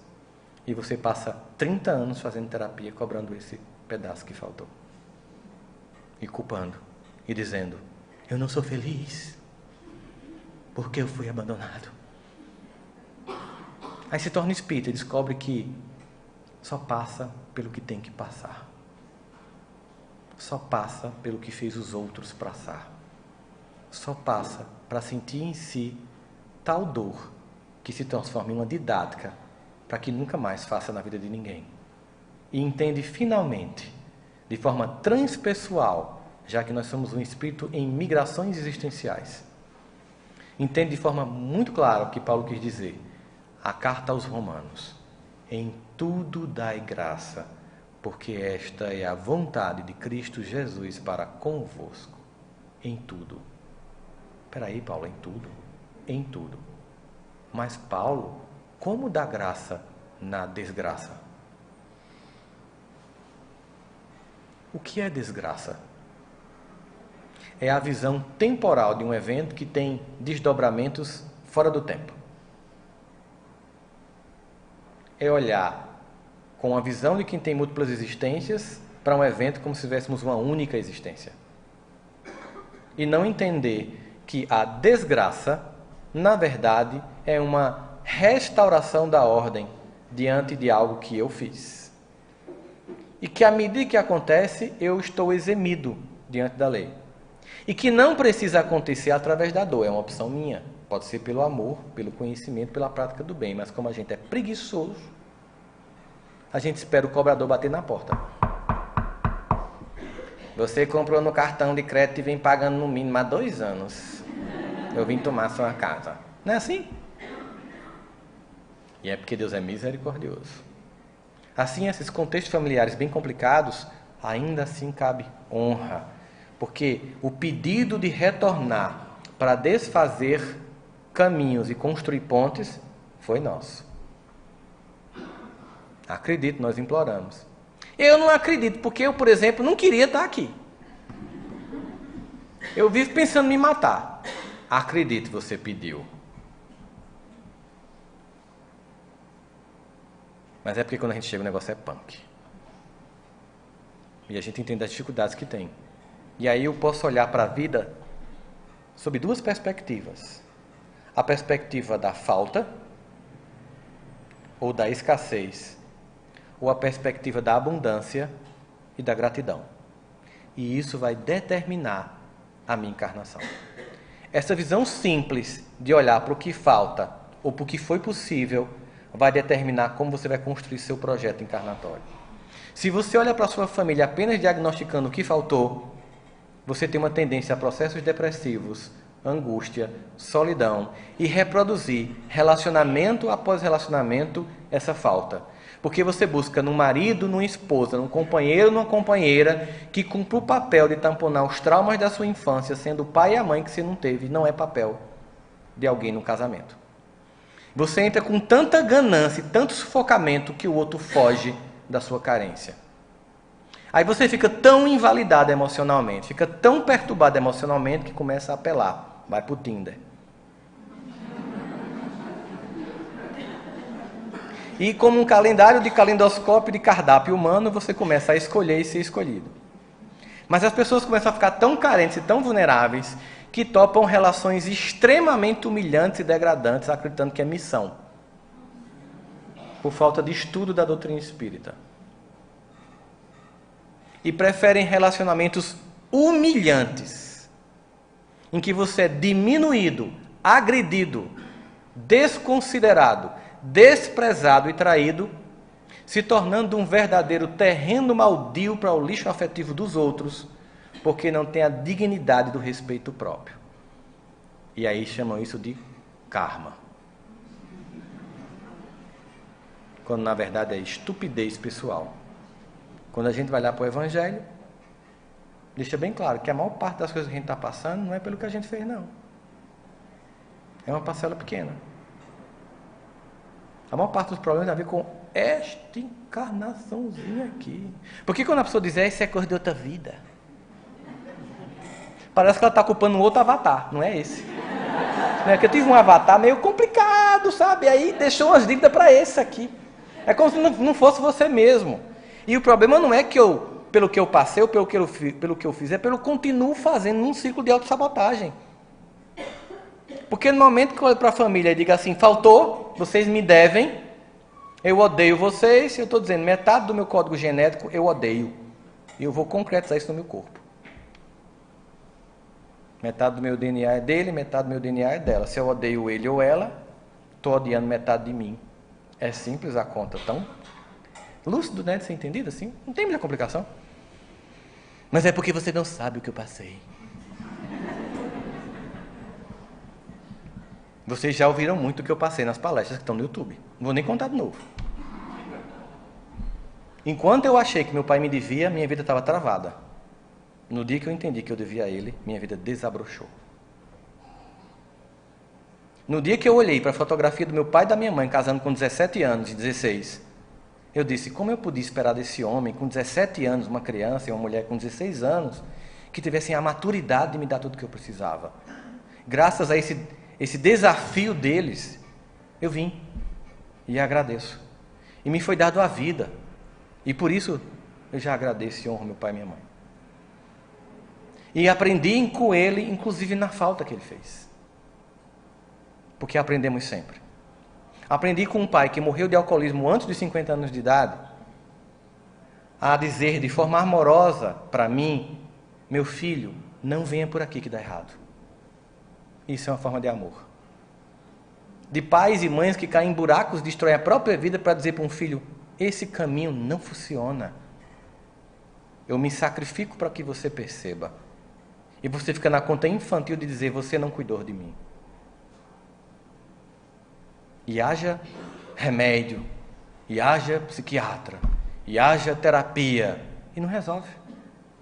E você passa 30 anos fazendo terapia, cobrando esse pedaço que faltou. E culpando. E dizendo, eu não sou feliz, porque eu fui abandonado. Aí se torna espírita e descobre que só passa pelo que tem que passar. Só passa pelo que fez os outros passar. Só passa para sentir em si tal dor que se transforma em uma didática para que nunca mais faça na vida de ninguém. E entende finalmente, de forma transpessoal, já que nós somos um espírito em migrações existenciais, entende de forma muito clara o que Paulo quis dizer. A carta aos Romanos. Em tudo dai graça, porque esta é a vontade de Cristo Jesus para convosco. Em tudo. Espera aí, Paulo, em tudo? Em tudo. Mas Paulo, como dá graça na desgraça? O que é desgraça? É a visão temporal de um evento que tem desdobramentos fora do tempo. É olhar com a visão de quem tem múltiplas existências para um evento como se tivéssemos uma única existência. E não entender que a desgraça, na verdade, é uma restauração da ordem diante de algo que eu fiz. E que à medida que acontece, eu estou eximido diante da lei. E que não precisa acontecer através da dor, é uma opção minha. Pode ser pelo amor, pelo conhecimento, pela prática do bem. Mas como a gente é preguiçoso, a gente espera o cobrador bater na porta. Você comprou no cartão de crédito e vem pagando no mínimo há 2 anos. Eu vim tomar sua casa. Não é assim? E é porque Deus é misericordioso. Assim, esses contextos familiares bem complicados, ainda assim cabe honra. Porque o pedido de retornar para desfazer caminhos e construir pontes foi nosso. Acredito, nós imploramos. Eu não acredito, porque eu, por exemplo, não queria estar aqui. Eu vivo pensando em me matar. Acredito, você pediu. Mas é porque quando a gente chega o negócio é punk. E a gente entende as dificuldades que tem. E aí eu posso olhar para a vida sob 2 perspectivas. A perspectiva da falta ou da escassez, ou a perspectiva da abundância e da gratidão. E isso vai determinar a minha encarnação. Essa visão simples de olhar para o que falta ou para o que foi possível vai determinar como você vai construir seu projeto encarnatório. Se você olha para a sua família apenas diagnosticando o que faltou, você tem uma tendência a processos depressivos, angústia, solidão e reproduzir relacionamento após relacionamento essa falta. Porque você busca num marido, numa esposa, num companheiro, numa companheira que cumpre o papel de tamponar os traumas da sua infância, sendo o pai e a mãe que você não teve, não é papel de alguém no casamento. Você entra com tanta ganância e tanto sufocamento que o outro foge da sua carência. Aí você fica tão invalidado emocionalmente, fica tão perturbado emocionalmente que começa a apelar. Vai pro Tinder. E como um calendário de calendoscópio de cardápio humano, você começa a escolher e ser escolhido. Mas as pessoas começam a ficar tão carentes e tão vulneráveis que topam relações extremamente humilhantes e degradantes, acreditando que é missão. Por falta de estudo da doutrina espírita. E preferem relacionamentos humilhantes, em que você é diminuído, agredido, desconsiderado, desprezado e traído, se tornando um verdadeiro terreno maldio para o lixo afetivo dos outros, porque não tem a dignidade do respeito próprio. E aí chamam isso de karma. Quando na verdade é estupidez pessoal. Quando a gente vai lá para o Evangelho, deixa bem claro que a maior parte das coisas que a gente está passando não é pelo que a gente fez, não. É uma parcela pequena. A maior parte dos problemas tem a ver com esta encarnaçãozinha aqui. Porque quando a pessoa diz, isso é coisa de outra vida, parece que ela está culpando um outro avatar, não é esse. Não é que eu tive um avatar meio complicado, sabe? Aí deixou umas dívidas para esse aqui. É como se não fosse você mesmo. E o problema não é que pelo que eu passei ou pelo que eu fiz, é pelo que eu continuo fazendo num ciclo de autossabotagem. Porque no momento que eu olho para a família e digo assim, faltou, vocês me devem, eu odeio vocês, eu estou dizendo, metade do meu código genético eu odeio. E eu vou concretizar isso no meu corpo. Metade do meu DNA é dele, metade do meu DNA é dela. Se eu odeio ele ou ela, estou odiando metade de mim. É simples a conta, tão lúcido, né, de ser entendido assim? Não tem muita complicação. Mas é porque você não sabe o que eu passei. Vocês já ouviram muito o que eu passei nas palestras que estão no YouTube. Não vou nem contar de novo. Enquanto eu achei que meu pai me devia, minha vida estava travada. No dia que eu entendi que eu devia a ele, minha vida desabrochou. No dia que eu olhei para a fotografia do meu pai e da minha mãe, casando com 17 anos e 16, eu disse, como eu podia esperar desse homem, com 17 anos, uma criança e uma mulher com 16 anos, que tivessem a maturidade de me dar tudo o que eu precisava. Graças a esse desafio deles, eu vim e agradeço. E me foi dado a vida. E por isso, eu já agradeço e honro meu pai e minha mãe. E aprendi com ele, inclusive na falta que ele fez. Porque aprendemos sempre. Aprendi com um pai que morreu de alcoolismo antes de 50 anos de idade, a dizer de forma amorosa para mim, meu filho, não venha por aqui que dá errado. Isso é uma forma de amor. De pais e mães que caem em buracos, destroem a própria vida para dizer para um filho, esse caminho não funciona. Eu me sacrifico para que você perceba. E você fica na conta infantil de dizer, você não cuidou de mim. E haja remédio, e haja psiquiatra, e haja terapia. E não resolve.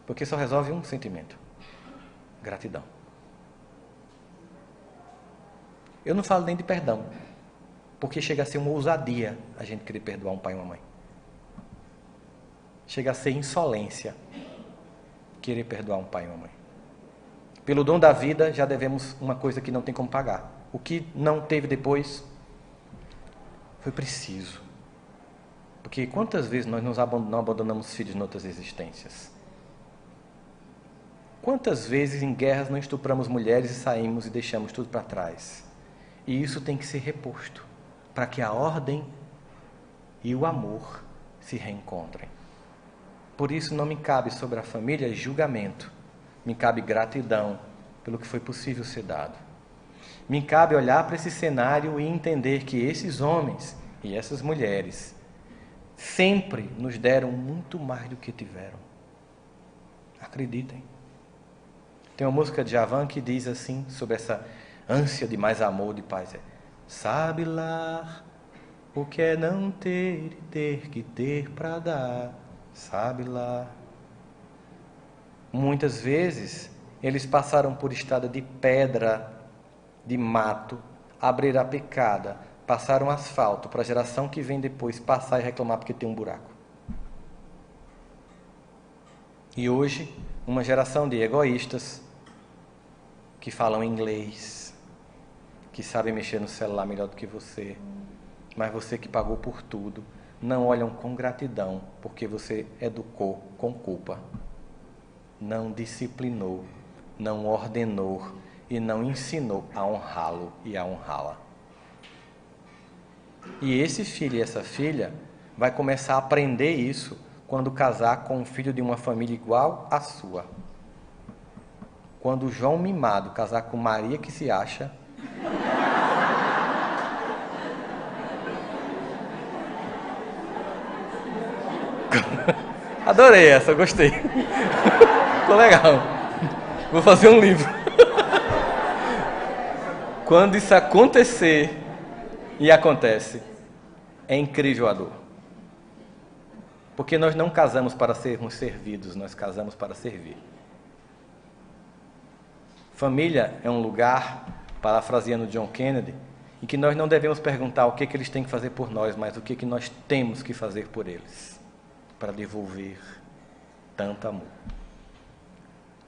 Porque só resolve um sentimento. Gratidão. Eu não falo nem de perdão. Porque chega a ser uma ousadia a gente querer perdoar um pai e uma mãe. Chega a ser insolência querer perdoar um pai e uma mãe. Pelo dom da vida, já devemos uma coisa que não tem como pagar. O que não teve depois, foi preciso. Porque quantas vezes nós não abandonamos filhos em outras existências? Quantas vezes em guerras não estupramos mulheres e saímos e deixamos tudo para trás? E isso tem que ser reposto, para que a ordem e o amor se reencontrem. Por isso não me cabe sobre a família julgamento. Me cabe gratidão pelo que foi possível ser dado. Me cabe olhar para esse cenário e entender que esses homens e essas mulheres sempre nos deram muito mais do que tiveram. Acreditem. Tem uma música de Djavan que diz assim, sobre essa ânsia de mais amor, de paz. Sabe lá o que é não ter e ter que ter para dar. Sabe lá. Muitas vezes, eles passaram por estrada de pedra, de mato, abrir a picada, passaram asfalto para a geração que vem depois passar e reclamar porque tem um buraco. E hoje, uma geração de egoístas que falam inglês, que sabem mexer no celular melhor do que você, mas você que pagou por tudo, não olham com gratidão porque você educou com culpa, não disciplinou, não ordenou e não ensinou a honrá-lo e a honrá-la. E esse filho e essa filha vai começar a aprender isso quando casar com um filho de uma família igual à sua. Quando João Mimado casar com Maria que se acha, adorei essa, gostei. Ficou legal. Vou fazer um livro. Quando isso acontecer, e acontece, é incrível a dor. Porque nós não casamos para sermos servidos, nós casamos para servir. Família é um lugar, parafraseando John Kennedy, em que nós não devemos perguntar o que eles têm que fazer por nós, mas o que nós temos que fazer por eles, para devolver tanto amor.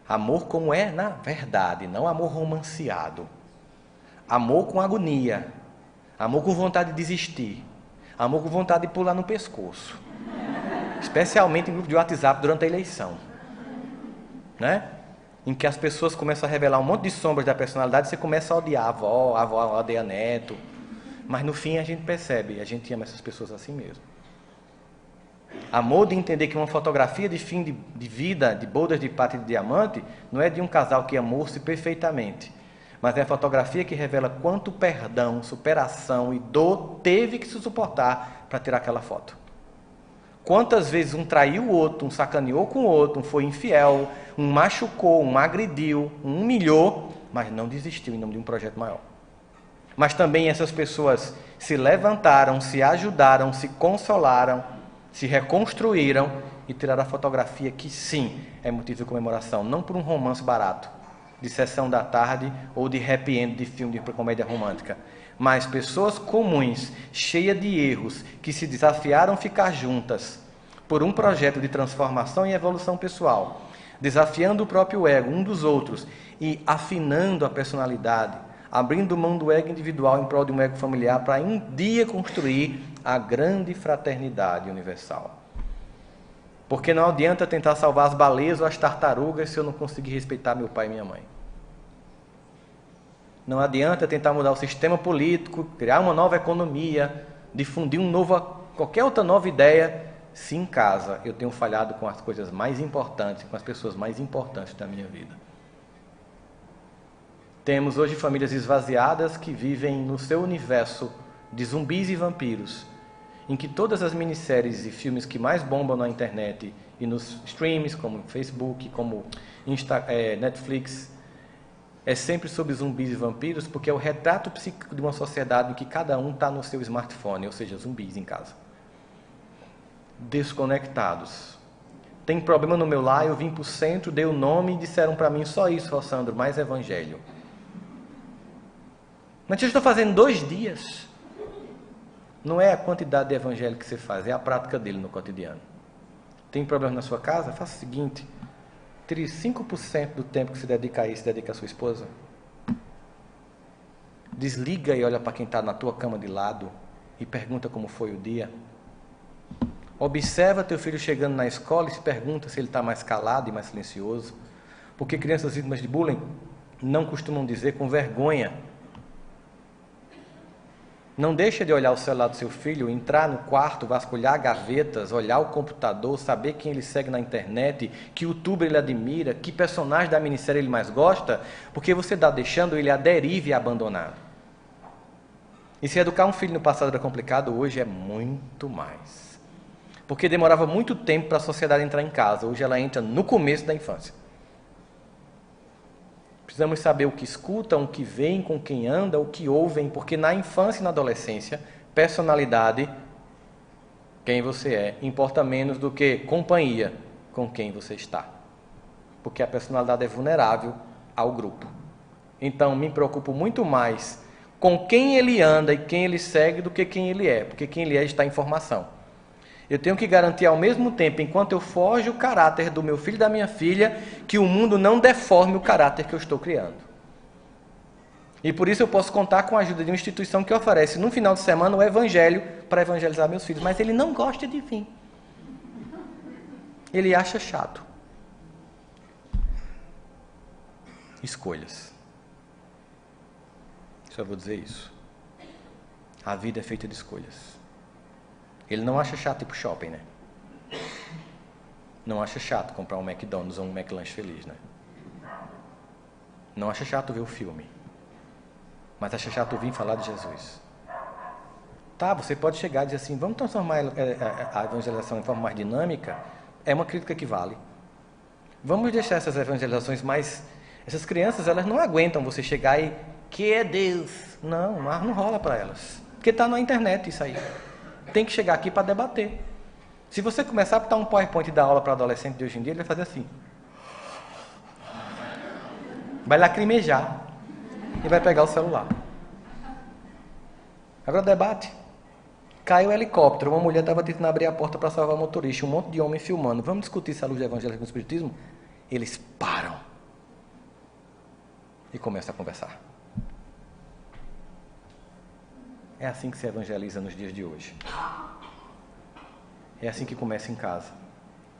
Amor como é na verdade, não amor romanceado. Amor com agonia, amor com vontade de desistir, amor com vontade de pular no pescoço. Especialmente em grupo de WhatsApp durante a eleição. Né? Em que as pessoas começam a revelar um monte de sombras da personalidade e você começa a odiar a avó odeia neto. Mas no fim a gente percebe, a gente ama essas pessoas assim mesmo. Amor de entender que uma fotografia de fim de vida, de bodas de prata e de diamante, não é de um casal que amou-se perfeitamente, mas é a fotografia que revela quanto perdão, superação e dor teve que se suportar para tirar aquela foto. Quantas vezes um traiu o outro, um sacaneou com o outro, um foi infiel, um machucou, um agrediu, um humilhou, mas não desistiu em nome de um projeto maior. Mas também essas pessoas se levantaram, se ajudaram, se consolaram, se reconstruíram e tiraram a fotografia que sim, é motivo de comemoração, não por um romance barato, de sessão da tarde ou de happy end de filme de comédia romântica, mas pessoas comuns, cheias de erros, que se desafiaram a ficar juntas por um projeto de transformação e evolução pessoal, desafiando o próprio ego um dos outros e afinando a personalidade, abrindo mão do ego individual em prol de um ego familiar para um dia construir a grande fraternidade universal. Porque não adianta tentar salvar as baleias ou as tartarugas se eu não conseguir respeitar meu pai e minha mãe. Não adianta tentar mudar o sistema político, criar uma nova economia, difundir qualquer outra nova ideia, se em casa eu tenho falhado com as coisas mais importantes, com as pessoas mais importantes da minha vida. Temos hoje famílias esvaziadas que vivem no seu universo de zumbis e vampiros, em que todas as minisséries e filmes que mais bombam na internet e nos streams, como Facebook, como Netflix, é sempre sobre zumbis e vampiros, porque é o retrato psíquico de uma sociedade em que cada um está no seu smartphone, ou seja, zumbis em casa. Desconectados. Tem problema no meu lar, eu vim para o centro, dei o nome e disseram para mim só isso, Rossandro, mais evangelho. Mas eu estou fazendo 2 dias. Não é a quantidade de evangelho que você faz, é a prática dele no cotidiano. Tem problema na sua casa? Faça o seguinte: tire 5% do tempo que se dedica a isso, dedica a sua esposa. Desliga e olha para quem está na tua cama de lado e pergunta como foi o dia. Observa teu filho chegando na escola e se pergunta se ele está mais calado e mais silencioso. Porque crianças vítimas de bullying não costumam dizer com vergonha: Não deixa de olhar o celular do seu filho, entrar no quarto, vasculhar gavetas, olhar o computador, saber quem ele segue na internet, que youtuber ele admira, que personagem da minissérie ele mais gosta, porque você está deixando ele à deriva e abandonado. E se educar um filho no passado era complicado, hoje é muito mais. Porque demorava muito tempo para a sociedade entrar em casa, hoje ela entra no começo da infância. Precisamos saber o que escutam, o que veem, com quem andam, o que ouvem, porque na infância e na adolescência, personalidade, quem você é, importa menos do que companhia com quem você está. Porque a personalidade é vulnerável ao grupo. Então, me preocupo muito mais com quem ele anda e quem ele segue do que quem ele é, porque quem ele é está em formação. Eu tenho que garantir ao mesmo tempo, enquanto eu forjo o caráter do meu filho e da minha filha, que o mundo não deforme o caráter que eu estou criando. E por isso eu posso contar com a ajuda de uma instituição que oferece no final de semana o evangelho para evangelizar meus filhos. Mas ele não gosta de vir. Ele acha chato. Escolhas. Só vou dizer isso. A vida é feita de escolhas. Ele não acha chato ir pro shopping, né? Não acha chato comprar um McDonald's ou um McLanche feliz, né? Não acha chato ver o filme. Mas acha chato vir falar de Jesus. Tá, você pode chegar e dizer assim, vamos transformar a evangelização em forma mais dinâmica? É uma crítica que vale. Vamos deixar essas evangelizações mais... Essas crianças, elas não aguentam você chegar e... Que é Deus? Não, mas não rola para elas. Porque está na internet isso aí. Tem que chegar aqui para debater. Se você começar a botar um PowerPoint e dar aula para adolescente de hoje em dia, ele vai fazer assim. Vai lacrimejar. E vai pegar o celular. Agora debate. Caiu o helicóptero, uma mulher estava tentando abrir a porta para salvar o motorista, um monte de homem filmando. Vamos discutir se a luz do evangelho com o espiritismo? Eles param. E começam a conversar. É assim que se evangeliza nos dias de hoje. É assim que começa em casa.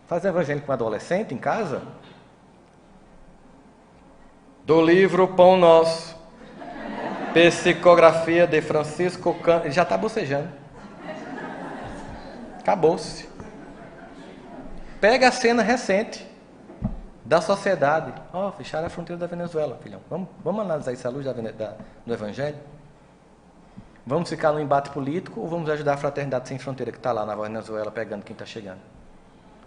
Faz evangelho com um adolescente em casa? Do livro Pão Nosso, psicografia de Francisco Cândido. Ele já está bocejando. Acabou-se. Pega a cena recente da sociedade. Fecharam a fronteira da Venezuela, filhão. Vamos analisar isso à luz do evangelho? Vamos ficar no embate político ou vamos ajudar a Fraternidade Sem Fronteira que está lá na Venezuela pegando quem está chegando?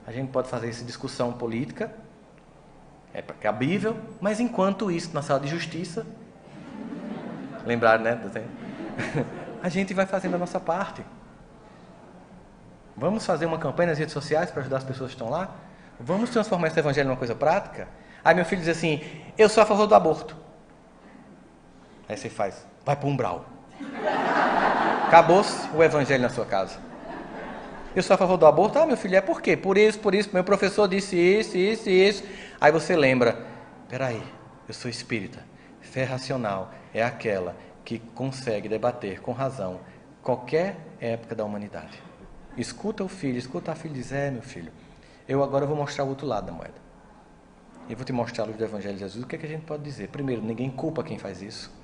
A gente pode fazer essa discussão política, é cabível, mas enquanto isso, na sala de justiça, lembraram, né? A gente vai fazendo a nossa parte. Vamos fazer uma campanha nas redes sociais para ajudar as pessoas que estão lá? Vamos transformar esse evangelho numa coisa prática? Aí meu filho diz assim, eu sou a favor do aborto. Aí você faz, vai para o umbral. Acabou-se o evangelho na sua casa. Eu sou a favor do aborto? Meu filho, é por quê? Por isso, meu professor disse isso. Aí você lembra, peraí, eu sou espírita. Fé racional é aquela que consegue debater com razão qualquer época da humanidade. Escuta o filho, escuta a filha e diz, meu filho, eu agora vou mostrar o outro lado da moeda. Eu vou te mostrar a luz do evangelho de Jesus. O que é que a gente pode dizer? Primeiro, ninguém culpa quem faz isso.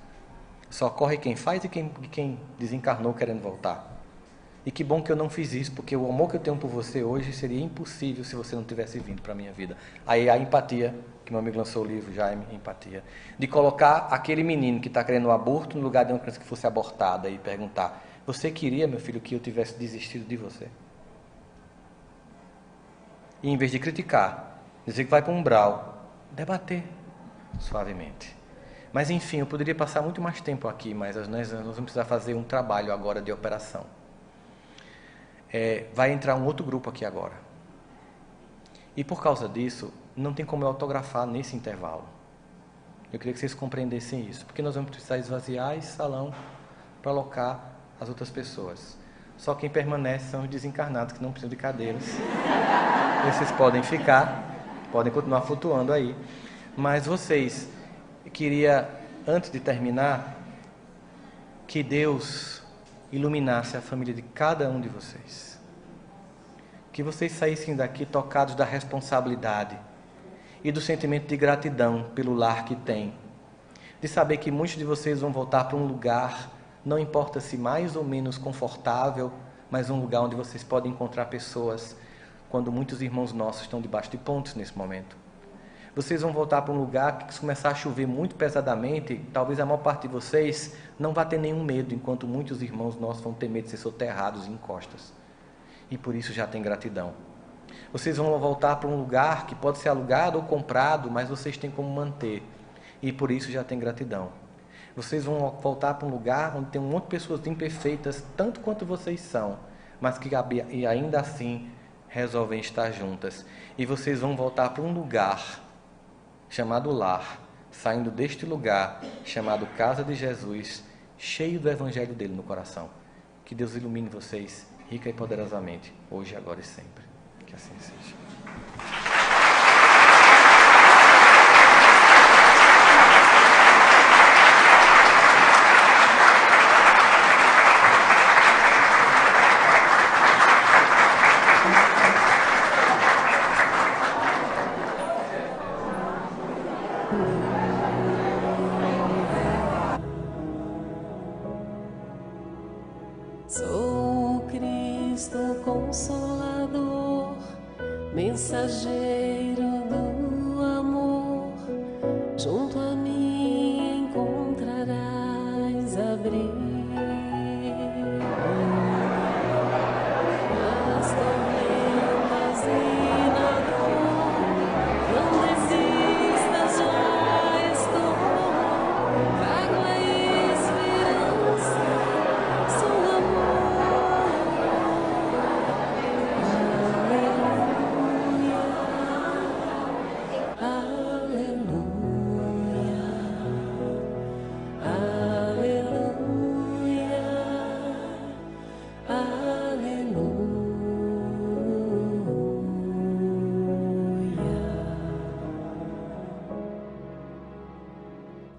Só corre quem faz e quem desencarnou querendo voltar. E que bom que eu não fiz isso, porque o amor que eu tenho por você hoje seria impossível se você não tivesse vindo para a minha vida. Aí a empatia, que meu amigo lançou o livro, Jaime, Empatia, de colocar aquele menino que está querendo um aborto no lugar de uma criança que fosse abortada e perguntar, você queria, meu filho, que eu tivesse desistido de você? E em vez de criticar, dizer que vai para um umbral, debater suavemente. Mas enfim, eu poderia passar muito mais tempo aqui, mas nós vamos precisar fazer um trabalho agora de operação. Vai entrar um outro grupo aqui agora. E por causa disso, não tem como eu autografar nesse intervalo. Eu queria que vocês compreendessem isso, porque nós vamos precisar esvaziar esse salão para alocar as outras pessoas. Só quem permanece são os desencarnados, que não precisam de cadeiras. Esses podem ficar, podem continuar flutuando aí. Mas vocês... Eu queria, antes de terminar, que Deus iluminasse a família de cada um de vocês. Que vocês saíssem daqui tocados da responsabilidade e do sentimento de gratidão pelo lar que têm. De saber que muitos de vocês vão voltar para um lugar não importa se mais ou menos confortável, mas um lugar onde vocês podem encontrar pessoas quando muitos irmãos nossos estão debaixo de pontes nesse momento. Vocês vão voltar para um lugar que, se começar a chover muito pesadamente, talvez a maior parte de vocês não vá ter nenhum medo, enquanto muitos irmãos nossos vão ter medo de ser soterrados em encostas. E por isso já tem gratidão. Vocês vão voltar para um lugar que pode ser alugado ou comprado, mas vocês têm como manter. E por isso já tem gratidão. Vocês vão voltar para um lugar onde tem um monte de pessoas imperfeitas, tanto quanto vocês são, mas que ainda assim resolvem estar juntas. E vocês vão voltar para um lugar chamado lar, saindo deste lugar chamado Casa de Jesus, cheio do Evangelho dele no coração. Que Deus ilumine vocês rica e poderosamente, hoje, agora e sempre. Que assim seja. Sou o Cristo Consolador, mensageiro do amor. Junto a mim encontrarás abrigo. Nas tormentas e na dor, não desistas, já estou. Trago a esperança, sou amor. Aleluia, aleluia, aleluia.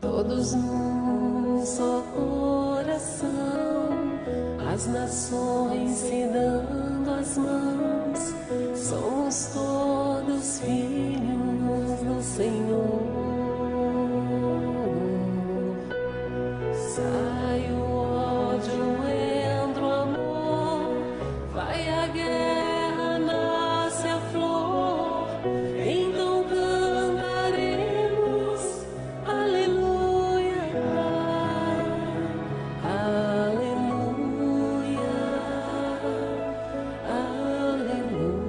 Todos num só coração, as nações se dando as mãos, somos todos filhos do Senhor. Sai o ódio, entra o amor, vai a guerra, nasce a flor, então cantaremos aleluia, aleluia, aleluia,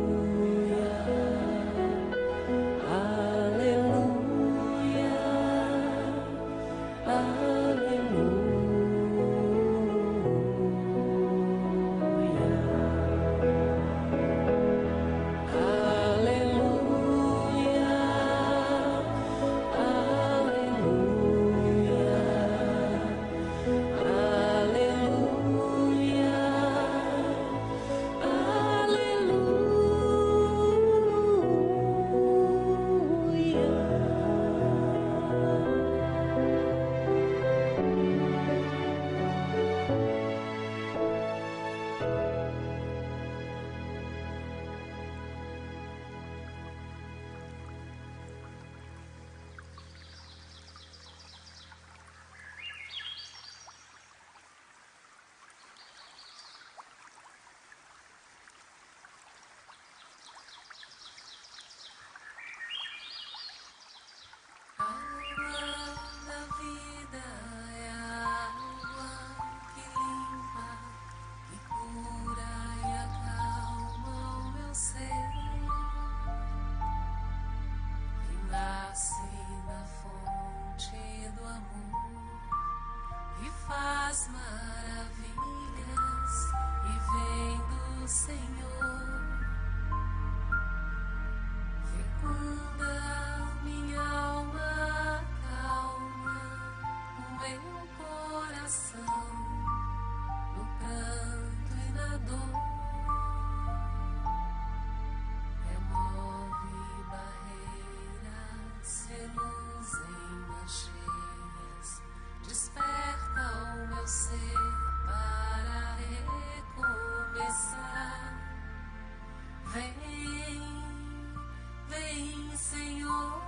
Vem, Senhor.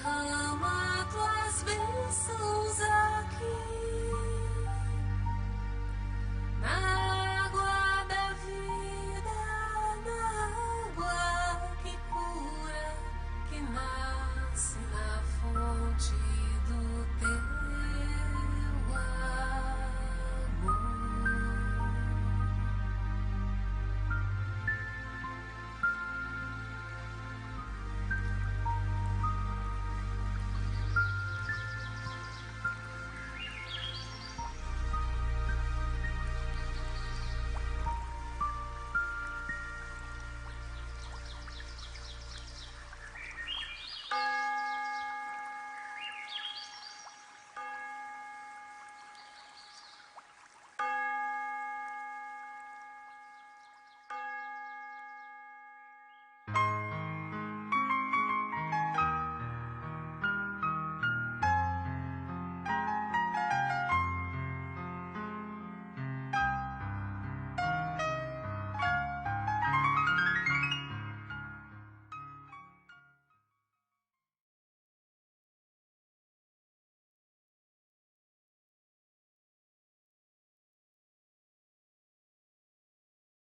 derrama tuas bênçãos aqui.